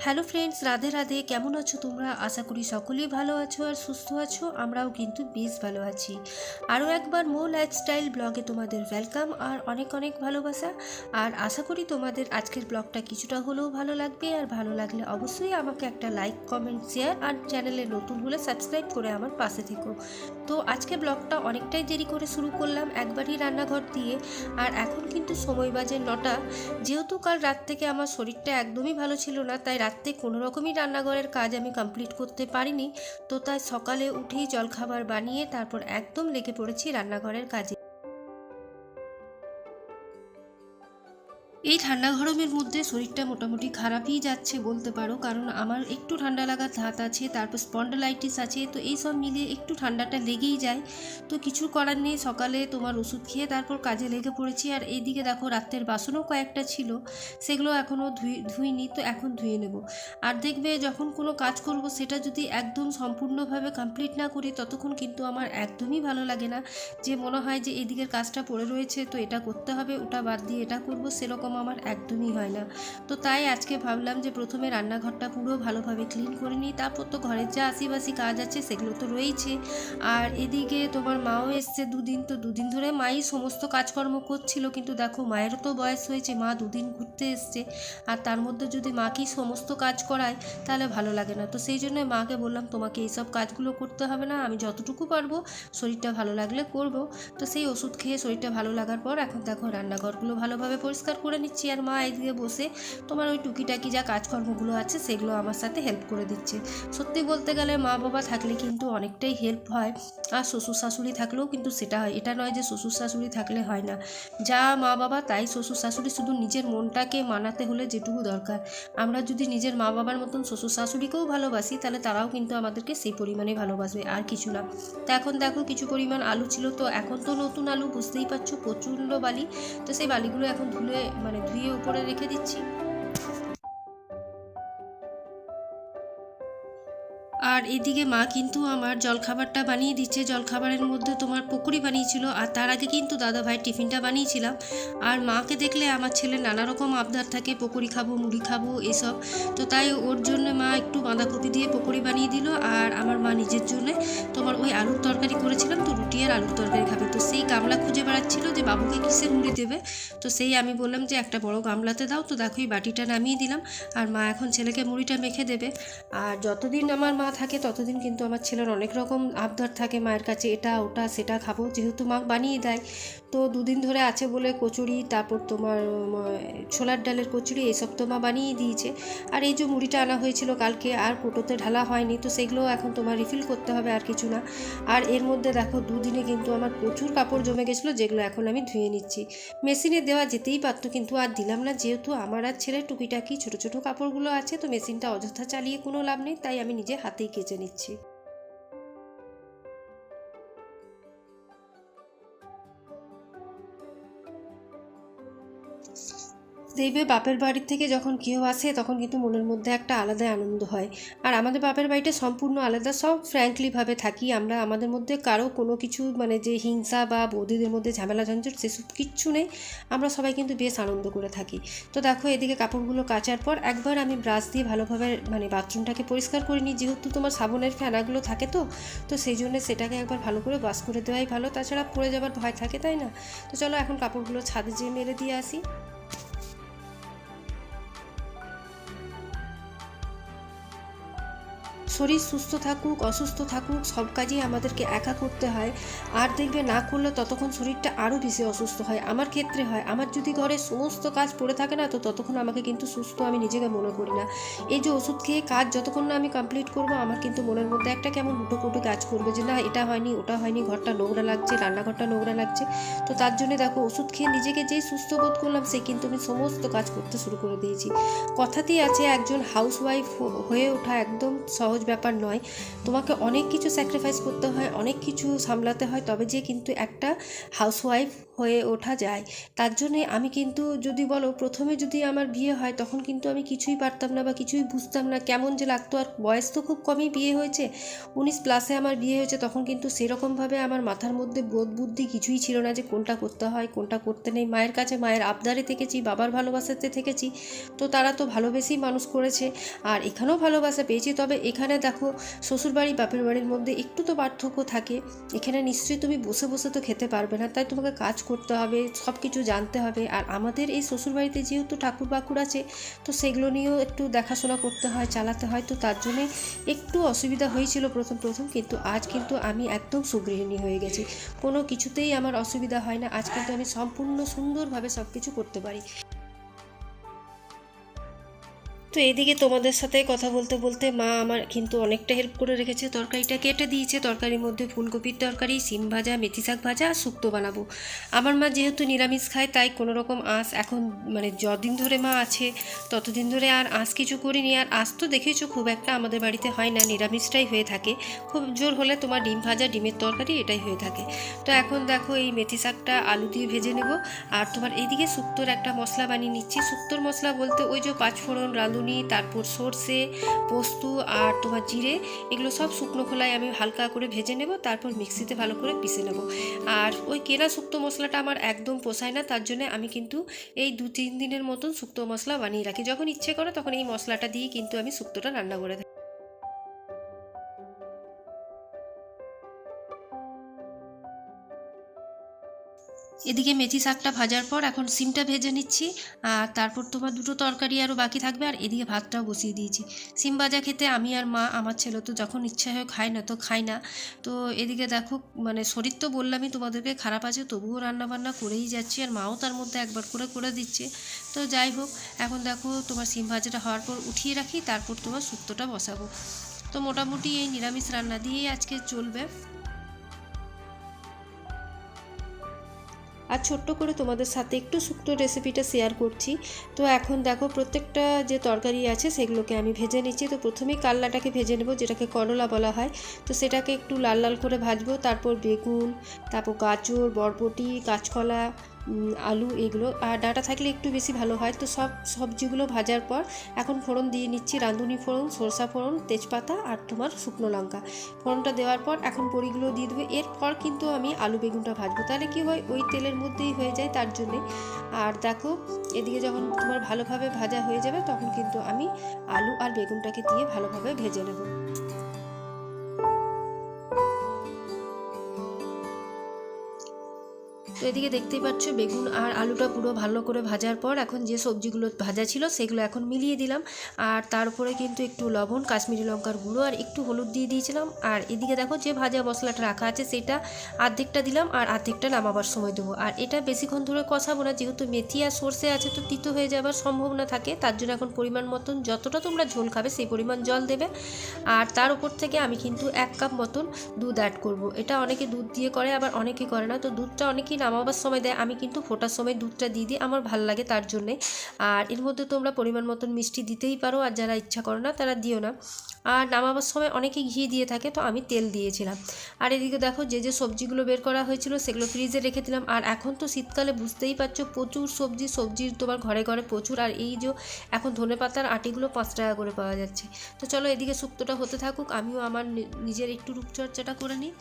Hello friends, Radhe Radhe. কেমন আছো তোমরা? আশা করি সকলেই ভালো আছো আর সুস্থ আছো। আমরাও কিন্তু বেশ ভালো আছি। আরও একবার মো লাইফস্টাইল ব্লগে তোমাদের ওয়েলকাম আর অনেক অনেক ভালোবাসা। আর আশা করি তোমাদের আজকের ব্লগটা কিছুটা হলেও ভালো লাগবে। আর ভালো লাগলে অবশ্যই আমাকে একটা লাইক, কমেন্ট, শেয়ার আর চ্যানেলে নতুন হলে সাবস্ক্রাইব করে আমার পাশে থেকো। তো আজকের ব্লগটা অনেকটাই দেরি করে শুরু করলাম, একবারই রান্নাঘর দিয়ে। আর এখন কিন্তু সময় বাজে 9টা। যেহেতু কাল রাত থেকে আমার শরীরটা একদমই ভালো ছিল না, তাই রাত্রে কোনো রকমই রান্নাঘরের কাজ আমি কমপ্লিট করতে পারিনি। তো তাই সকালে উঠেই জলখাবার বানিয়ে তারপর একদম লেগে পড়েছি রান্নাঘরের কাজে। এই ঠান্ডা গরমের মধ্যে শরীরটা মোটামুটি খারাপই যাচ্ছে বলতে পারো, কারণ আমার একটু ঠান্ডা লাগার ধাত আছে, তারপর স্পন্ডালাইটিস আছে। তো এই সব মিলিয়ে একটু ঠান্ডাটা লেগেই যায়। তো কিছু করার নেই, সকালে তোমার ওষুধ খেয়ে তারপর কাজে লেগে পড়েছি। আর এইদিকে দেখো রাত্রের বাসনও কয়েকটা ছিল, সেগুলো এখনও ধুইনি, তো এখন ধুয়ে নেব। আর দেখবে যখন কোনো কাজ করব সেটা যদি একদম সম্পূর্ণভাবে কমপ্লিট না করি ততক্ষণ কিন্তু আমার একদমই ভালো লাগে না। যে মনে হয় যে এদিকের কাজটা পড়ে রয়েছে, তো এটা করতে হবে, ওটা বাদ দিয়ে এটা করব, সেরকম আমার একদমই হয় না। তো তাই আজকে ভাবলাম যে প্রথমে রান্নাঘরটা পুরো ভালোভাবে ক্লিন করে নিই, তারপর তো ঘরের যা আশিবাসি কাজ আছে সেগুলো তো রয়েছে। আর এদিকে তোমার মাও এসছে দুদিন, তো দুদিন ধরে মাই সমস্ত কাজকর্ম করছিল। কিন্তু দেখো মায়েরও তো বয়স হয়েছে, মা দুদিন ঘুরতে এসছে, আর তার মধ্যে যদি মাকেই সমস্ত কাজ করায় তাহলে ভালো লাগে না। তো সেই জন্য মাকে বললাম তোমাকে এইসব কাজগুলো করতে হবে না, আমি যতটুকু পারবো শরীরটা ভালো লাগলে করব। তো সেই ওষুধ খেয়ে শরীরটা ভালো লাগার পর এখন দেখো রান্নাঘরগুলো ভালোভাবে পরিষ্কার করে নিচ্ছি। আর মা এদিকে বসে তোমার ওই টুকিটাকি যা কাজকর্মগুলো আছে সেগুলো আমার সাথে হেল্প করে দিচ্ছে। সত্যি বলতে গেলে মা বাবা থাকলে কিন্তু অনেকটাই হেল্প হয়। আর শ্বশুর শাশুড়ি থাকলেও কিন্তু সেটা হয়, এটা নয় যে শ্বশুর শাশুড়ি থাকলে হয় না। যা মা বাবা তাই শ্বশুর শাশুড়ি, শুধু নিজের মনটাকে মানাতে হলে যেটুকু দরকার। আমরা যদি নিজের মা বাবার মতন শ্বশুর শাশুড়িকেও ভালোবাসি তাহলে তারাও কিন্তু আমাদেরকে সেই পরিমাণে ভালোবাসবে, আর কিছু না। তো এখন দেখো কিছু পরিমাণ আলু ছিল, তো এখন তো নতুন আলু বুঝতেই পারছো প্রচণ্ড বালি। তো সেই বালিগুলো এখন ধুয়ে উপরে রেখে দিচ্ছি। আর এদিকে মা কিন্তু আমার জলখাবারটা বানিয়ে দিচ্ছে। জলখাবারের মধ্যে তোমার পকোড়ি বানিয়েছিল, আর তার আগে কিন্তু দাদাভাই টিফিনটা বানিয়েছিলাম। আর মাকে দেখলে আমার ছেলে নানা রকম আবদার থাকে, পকোড়ি খাবো, মুড়ি খাবো, এসব। তো তাই ওর জন্য মা একটু বাঁধাকপি দিয়ে পকোড়ি বানিয়ে দিল। আর আমার মা নিজের জন্য তোমার ওই আলুর তরকারি করেছিলাম, তো রুটি আর আলুর তরকারি খাবে। তো সেই গামলা খুঁজে বেড়াচ্ছিল যে বাবুকে কিসের মুড়ি দেবে। তো সেই আমি বললাম যে একটা বড় গামলাতে দাও। তো দেখো এই বাটিটা নামিয়ে দিলাম, আর মা এখন ছেলেকে মুড়িটা মেখে দেবে। আর যতদিন আমার মা থাকে ততদিন কিন্তু আমার ছেলের অনেক রকম আবদার থাকে মায়ের কাছে, এটা ওটা সেটা খাবো, যেহেতু মা বানিয়ে দেয়। তো দুদিন ধরে আছে বলে কচুরি, তারপর তোমার ছোলার ডালের কচুরি, এসব তো মা বানিয়ে দিয়েছে। আর এই যে মুড়িটা আনা হয়েছিল কালকে, আর কোটোতে ঢালা হয়নি, তো সেগুলো এখন তোমার রিফিল করতে হবে, আর কিছু না। আর এর মধ্যে দেখো দুদিনে কিন্তু আমার প্রচুর কাপড় জমে গেছিলো, যেগুলো এখন আমি ধুয়ে নিচ্ছি। মেশিনে দেওয়া যেতেই পারতো, কিন্তু আর দিলাম না, যেহেতু আমার আর ছেলের টুকিটাকি ছোটো ছোটো কাপড়গুলো আছে, তো মেশিনটা অযথা চালিয়ে কোনো লাভ নেই, তাই আমি নিজে হাতেই কেচে নিচ্ছি। দেখবে বাপের বাড়ির থেকে যখন কেউ আসে তখন কিন্তু মনের মধ্যে একটা আলাদাই আনন্দ হয়। আর আমাদের বাপের বাড়িটা সম্পূর্ণ আলাদা, সব ফ্র্যাঙ্কলিভাবে থাকি আমরা, আমাদের মধ্যে কারো কোনো কিছু মানে যে হিংসা বা বৌদিদের মধ্যে ঝামেলা ঝঞ্ঝট সেসব কিচ্ছু নেই। আমরা সবাই কিন্তু বেশ আনন্দ করে থাকি। তো দেখো এদিকে কাপড়গুলো কাচার পর একবার আমি ব্রাশ দিয়ে ভালোভাবে মানে বাথরুমটাকে পরিষ্কার করে নিই, যেহেতু তোমার সাবনের ফেনাগুলো থাকে, তো সেই জন্য সেটাকে একবার ভালো করে ওয়াশ করে দেওয়াই ভালো, তাছাড়া পড়ে যাবার ভয় থাকে, তাই না? তো চলো এখন কাপড়গুলো ছাদে যেয়ে মেলে দিয়ে আসি। শরীর সুস্থ থাকুক অসুস্থ থাকুক সব কাজই আমাদেরকে একা করতে হয়। আর দেখবে না করলে ততক্ষণ শরীরটা আরও বেশি অসুস্থ হয়, আমার ক্ষেত্রে হয়। আমার যদি ঘরে সমস্ত কাজ পড়ে থাকে না, তো ততক্ষণ আমাকে কিন্তু সুস্থ আমি নিজেকে মনে করি না। এই যে ওষুধ খেয়ে কাজ যতক্ষণ না আমি কমপ্লিট করব, আমার কিন্তু মনের মধ্যে একটা কেমন হুটোপুটো কাজ করবে যে না এটা হয়নি ওটা হয়নি, ঘরটা নোংরা লাগছে, রান্নাঘরটা নোংরা লাগছে। তো তার জন্য দেখো ওষুধ খেয়ে নিজেকে যেই সুস্থ বোধ করলাম, সে কিন্তু আমি সমস্ত কাজ করতে শুরু করে দিয়েছি। কথাতেই আছে একজন হাউসওয়াইফ হয়ে ওঠা একদম সহজ সহজ ব্যাপার নয়। তোমাকে অনেক কিছু স্যাক্রিফাইস করতে হয়, অনেক কিছু সামলাতে হয়, তবে যে কিন্তু একটা হাউসওয়াইফ হয়ে ওঠা যায়। তার জন্যে আমি কিন্তু যদি বলো প্রথমে যদি আমার বিয়ে হয় তখন কিন্তু আমি কিছুই পারতাম না বা কিছুই বুঝতাম না, কেমন যে লাগতো। আর বয়স তো খুব কমই বিয়ে হয়েছে, 19+ আমার বিয়ে হয়েছে। তখন কিন্তু সেরকমভাবে আমার মাথার মধ্যে বোধ বুদ্ধি কিছুই ছিল না যে কোনটা করতে হয় কোনটা করতে নেই। মায়ের কাছে মায়ের আবদারে থেকেছি, বাবার ভালোবাসাতে থেকেছি, তো তারা তো ভালোবেসেই মানুষ করেছে। আর এখানেও ভালোবাসা পেয়েছি, তবে এখানে দেখো শ্বশুরবাড়ি বাপের বাড়ির মধ্যে একটু তো পার্থক্য থাকে। এখানে নিশ্চয়ই তুমি বসে বসে তো খেতে পারবে না, তাই তোমাকে কাজ করতে হবে, সব কিছু জানতে হবে। আর আমাদের এই শ্বশুরবাড়িতে যেহেতু ঠাকুর বাকুর আছে, তো সেগুলো নিয়েও একটু দেখাশোনা করতে হয়, চালাতে হয়। তো তার জন্যে একটু অসুবিধা হয়েছিল প্রথম প্রথম, কিন্তু আজ কিন্তু আমি একদম সুগৃহিণী হয়ে গেছি। কোনো কিছুতেই আমার অসুবিধা হয় না। আজ কিন্তু আমি সম্পূর্ণ সুন্দরভাবে সব কিছু করতে পারি। তো এদিকে তোমাদের সাথে কথা বলতে বলতে মা আমার কিন্তু অনেকটা হেল্প করে রেখেছে, তরকারিটা কেটে দিয়েছে। তরকারির মধ্যে ফুলকপির তরকারি, সিম ভাজা, মেথি শাক ভাজা আর শুক্তো বানাবো। আমার মা যেহেতু নিরামিষ খায়, তাই কোনো রকম আঁশ এখন মানে যদিন ধরে মা আছে ততদিন ধরে আর আঁশ কিছু করিনি। আর আঁশ তো দেখেছো খুব একটা আমাদের বাড়িতে হয় না, নিরামিষটাই হয়ে থাকে। খুব জোর হলে তোমার ডিম ভাজা, ডিমের তরকারি এটাই হয়ে থাকে। তো এখন দেখো এই মেথি শাকটা আলু দিয়ে ভেজে নেব। আর তোমার এইদিকে শুক্তোর একটা মশলা বানিয়ে নিচ্ছি। শুক্তোর মশলা বলতে ওই যে পাঁচফোড়ন, রাঁধুনি, তারপর সর্ষে, পোস্ত আর তোমার জিরে, এগুলো সব শুকনো খোলায় আমি হালকা করে ভেজে নেব, তারপর মিক্সিতে ভালো করে পিষে নেব। আর ওই কেনা শুক্তো মশলাটা আমার একদম পোষায় না, তার জন্য আমি কিন্তু এই 2-3 দিনের মতন শুক্তো মশলা বানিয়ে রাখি। যখন ইচ্ছে করে তখন এই মশলাটা দিয়ে কিন্তু আমি শুক্তোটা রান্না করে থাকি। এদিকে মেথি শাকটা ভাজার পর এখন সিমটা ভেজে নিচ্ছি। আর তারপর তোমার দুটো তরকারি আরও বাকি থাকবে, আর এদিকে ভাতটাও বসিয়ে দিয়েছি। সিম ভাজা খেতে আমি আর মা, আমার ছেলে তো যখন ইচ্ছা হয় খায় না তো খায় না। তো এদিকে দেখো মানে শরীর তো বললামই তোমাদেরকে খারাপ আছে, তবুও রান্নাবান্না করেই যাচ্ছি, আর মাও তার মধ্যে একবার করে করে দিচ্ছে। তো যাই হোক, এখন দেখো তোমার সিম ভাজাটা হওয়ার পর উঠিয়ে রাখি, তারপর তোমার শুক্তোটা বসাবো। তো মোটামুটি এই নিরামিষ রান্না দিয়েই আজকে চলবে। আর ছোট্ট করে তোমাদের সাথে একটু শুক্তো রেসিপিটা শেয়ার করছি। তো এখন দেখো প্রত্যেকটা যে তরকারি আছে সেগুলোকে আমি ভেজে নিচ্ছি। তো প্রথমেই কাল্লাটাকে ভেজে নেব, যেটাকে করলা বলা হয়। তো সেটাকে একটু লাল লাল করে ভাজবো, তারপর বেগুন, তারপর গাজর, বরবটি, কাঁচকলা, আলু, এগুলো আর ডাঁটা থাকলে একটু বেশি ভালো হয়। তো সব সবজিগুলো ভাজার পর এখন ফোড়ন দিয়ে নিচ্ছি, রাঁধুনি ফোড়ন, সরষা ফোড়ন, তেজপাতা আর তোমার শুকনো লঙ্কা। ফোড়নটা দেওয়ার পর এখন বড়িগুলো দিয়ে দেবো। এরপর কিন্তু আমি আলু বেগুনটা ভাজবো, তাহলে কি হয় ওই তেলের মধ্যেই হয়ে যায়, তার জন্যে। আর দেখো এদিকে যখন তোমার ভালোভাবে ভাজা হয়ে যাবে তখন কিন্তু আমি আলু আর বেগুনটাকে দিয়ে ভালোভাবে ভেজে নেব। তো এদিকে দেখতেই পাচ্ছ বেগুন আর আলুটা পুরো ভালো করে ভাজার পর এখন যে সবজিগুলো ভাজা ছিল সেগুলো এখন মিলিয়ে দিলাম। আর তার উপরে কিন্তু একটু লবণ, কাশ্মীরি লঙ্কার গুঁড়ো আর একটু হলুদ দিয়ে দিয়েছিলাম। আর এদিকে দেখো যে ভাজা মশলাটা রাখা আছে সেটা অর্ধেকটা দিলাম আর অর্ধেকটা নামাবার সময় দেবো। আর এটা বেশিক্ষণ ধরে কষাবো না, যেহেতু মেথি আর সর্ষে আছে তো তিতো হয়ে যাবার সম্ভাবনা থাকে, তার জন্য এখন পরিমাণ মতন যতটা তোমরা ঝোল খাবে সেই পরিমাণ জল দেবে। আর তার উপর থেকে আমি কিন্তু 1 কাপ মতন দুধ অ্যাড করব। এটা অনেকে দুধ দিয়ে করে, আবার অনেকে করে না। তো দুধটা অনেকেই নামাবার সময় দেয়, আমি কিন্তু ফোটার সময় দুধটা দিয়ে দিই, আমার ভাল লাগে তার জন্যে। আর এর মধ্যে তোমরা পরিমাণ মতন মিষ্টি দিতেই পারো, আর যারা ইচ্ছা করো না তারা দিও না। আর নামাবার সময় অনেকে ঘি দিয়ে থাকে, তো আমি তেল দিয়েছিলাম। আর এদিকে দেখো যে যে সবজিগুলো বের করা হয়েছিল সেগুলো ফ্রিজে রেখে দিলাম। আর এখন তো শীতকালে বুঝতেই পারছো প্রচুর সবজির তোমার ঘরে ঘরে প্রচুর। আর এই যে এখন ধনেপাতার আটিগুলো 5 টাকা করে পাওয়া যাচ্ছে। তো চলো এদিকে শুক্তোটা হতে থাকুক, আমিও আমার নিজের একটু রূপচর্চাটা করে নিই।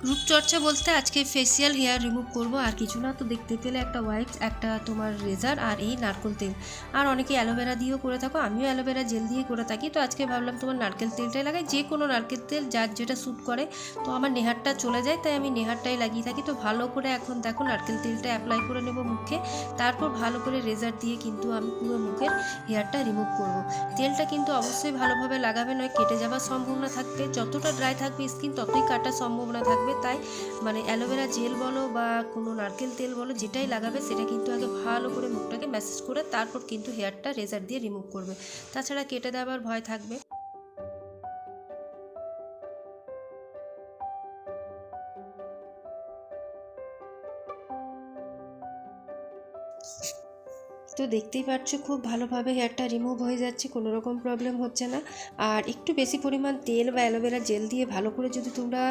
রূপচর্চা বলতে আজকে ফেসিয়াল হেয়ার রিমুভ করব, আর কিছু না। তো দেখতে পেলে একটা ওয়াইপস, একটা তোমার রেজার আর এই নারকেল তেল। আর অনেকে অ্যালোভেরা দিয়েও করে থাকো, আমিও অ্যালোভেরা জেল দিয়ে করে থাকি। তো আজকে ভাবলাম তোমার নারকেল তেলটাই লাগাই, যে কোনো নারকেল তেল যার যেটা স্যুট করে। তো আমার নেহারটা চলে যায়, তাই আমি নেহারটাই লাগিয়ে থাকি। তো ভালো করে এখন দেখো নারকেল তেলটা অ্যাপ্লাই করে নেব মুখে, তারপর ভালো করে রেজার দিয়ে কিন্তু আমি পুরো মুখের হেয়ারটা রিমুভ করব। তেলটা কিন্তু অবশ্যই ভালোভাবে লাগাবে, নয় কেটে যাওয়ার সম্ভাবনা থাকবে। যতটা ড্রাই থাকবে স্কিন ততই কাটার সম্ভাবনা থাকবে। তাই মানে অ্যালোভেরা জেল বলো বা কোনো নারকেল তেল বলো, যেটাই লাগাবে সেটা কিন্তু আগে ভালো করে মুখটাকে ম্যাসেজ করে তারপর কিন্তু হেয়ারটা রেজার দিয়ে রিমুভ করবে, তাছাড়া কেটে দেওয়ার ভয় থাকবে। তো দেখতেই পাচ্ছ খুব ভালোভাবে হেয়ারটা রিমুভ হয়ে যাচ্ছে, কোনো রকম প্রবলেম হচ্ছে না। আর একটু বেশি পরিমাণ তেল বা অ্যালোভেরা জেল দিয়ে ভালো করে যদি তোমরা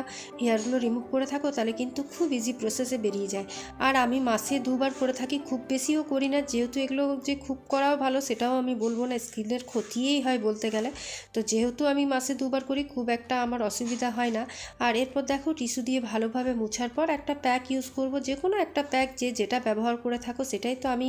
হেয়ারগুলো রিমুভ করে থাকো তাহলে কিন্তু খুব ইজি প্রসেসে বেরিয়ে যায়। আর আমি মাসে 2বার করে থাকি, খুব বেশিও করি না, যেহেতু এগুলো যে খুব করাও ভালো সেটাও আমি বলবো না, স্কিনের ক্ষতিই হয় বলতে গেলে। তো যেহেতু আমি মাসে 2বার করি খুব একটা আমার অসুবিধা হয় না। আর এরপর দেখো টিস্যু দিয়ে ভালোভাবে মুছার পর একটা প্যাক ইউজ করব, যে কোনো একটা প্যাক যে যেটা ব্যবহার করে থাকো সেটাই। তো আমি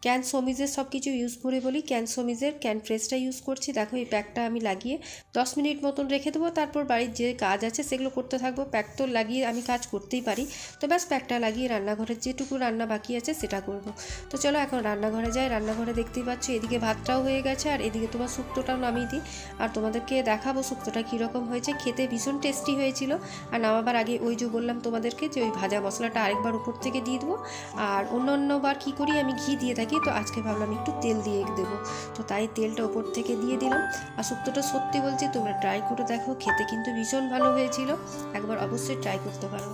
ক্যানসোমিজের সব কিছু ইউজ করে বলি, ক্যানসোমিজের ক্যান ফ্রেশটা ইউজ করছি। দেখো এই প্যাকটা আমি লাগিয়ে 10 মিনিট মতন রেখে দেবো, তারপর বাড়ির যে কাজ আছে সেগুলো করতে থাকবো। প্যাক তো লাগিয়ে আমি কাজ করতেই পারি, তো ব্যাস প্যাকটা লাগিয়ে রান্নাঘরের যেটুকু রান্না বাকি আছে সেটা করব। তো চলো এখন রান্নাঘরে যাই। রান্নাঘরে দেখতেই পাচ্ছ এদিকে ভাতটাও হয়ে গেছে আর এদিকে তোমার শুক্তোটাও নামিয়ে দিই। আর তোমাদেরকে দেখাবো শুক্তোটা কীরকম হয়েছে, খেতে ভীষণ টেস্টি হয়েছিল। আর নামাবার আগে ওই যে বললাম তোমাদেরকে যে ওই ভাজা মশলাটা আরেকবার উপর থেকে দিয়ে দেবো। আর অন্যবার কী করি আমি ঘি দিয়ে থাকি, তো আজকে ভাবলাম একটু তেল দিয়ে দেবো, তো তাই তেলটা উপর থেকে দিয়ে দিলাম। আর শুক্তোটা সত্যি বলছি তোমরা ট্রাই করে দেখো, খেতে কিন্তু ভীষণ ভালো হয়েছিল, একবার অবশ্যই ট্রাই করতে পারো।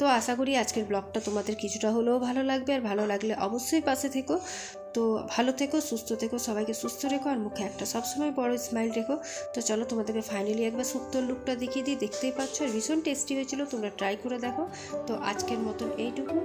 তো আশা করি আজকের ব্লগটা তোমাদের কিছুটা হলেও ভালো লাগবে, আর ভালো লাগলে অবশ্যই পাশে থেকো। তো ভালো থেকো, সুস্থ থেকো, সবাইকে সুস্থ রেখো, আর মুখে একটা সবসময় বড় স্মাইল রেখো। তো চলো তোমাদেরকে ফাইনালি একবার শুক্তোর লুকটা দেখিয়ে দিই। দেখতেই পাচ্ছ আর ভীষণ টেস্টি হয়েছিল, তোমরা ট্রাই করে দেখো। তো আজকের মতন এইটুকু।